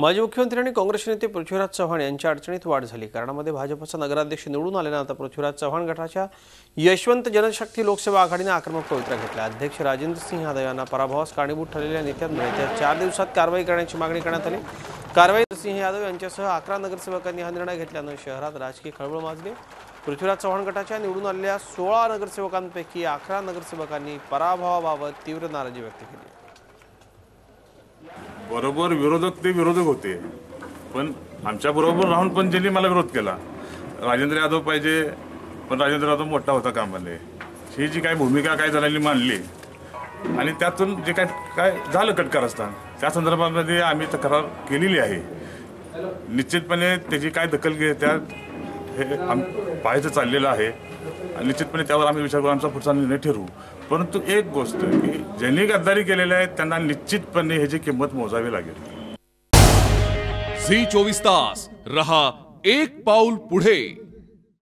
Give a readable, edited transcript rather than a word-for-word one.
माजी मुख्यमंत्री आणि काँग्रेस नेते पृथ्वीराज चव्हाण यांच्या अडचणीत वाढ झाली। कारणामध्ये भाजपचा नगराध्यक्ष निवडून आल्यानं आता पृथ्वीराज चव्हाण गटाच्या यशवंत जनशक्ती लोकसेवा आघाडीने आक्रमक पवित्रा घेतला। अध्यक्ष राजेंद्र सिंह यादव यांना पराभवास कारणीभूत ठरलेल्या नेत्यांमुळे येत्या 4 दिवसात कारवाई करण्याची मागणी करण्यात आली। कारवाई सिंह यादव यांच्यासह 11 नगरसेवकांनी हा निर्णय घेतल्यानं शहरात राजकीय खळबळ माजली। पृथ्वीराज चव्हाण गटाच्या निवडून आलेल्या 16 नगरसेवकांपैकी 11 नगरसेवकांनी पराभवाबाबत तीव्र नाराजी व्यक्त केली। बरोबर विरोधक ते विरोधक होते, पण आमच्या बरोबर राहून पण ज्यांनी मला विरोध केला, राजेंद्र यादव पाहिजे, पण राजेंद्र यादव मोठा होता कामाने, ही जी काय भूमिका काय जणांनी मांडली आणि त्यातून जे काय झालं कटकार असताना त्या संदर्भामध्ये आम्ही तक्रार केलेली आहे। निश्चितपणे त्याची काय दखल घेत्या हे पाहायचं चाललेलं आहे आणि निश्चितपणे त्यावर आम्ही विचार करून आमचा पुढचा निर्णय ठरवू। परंतु एक गोष्ट की ज्यांनी गद्दारी केलेली आहे त्यांना निश्चितपणे ह्याची किंमत मोजावी लागेल। झी 24 तास रहा एक पाऊल पुढे।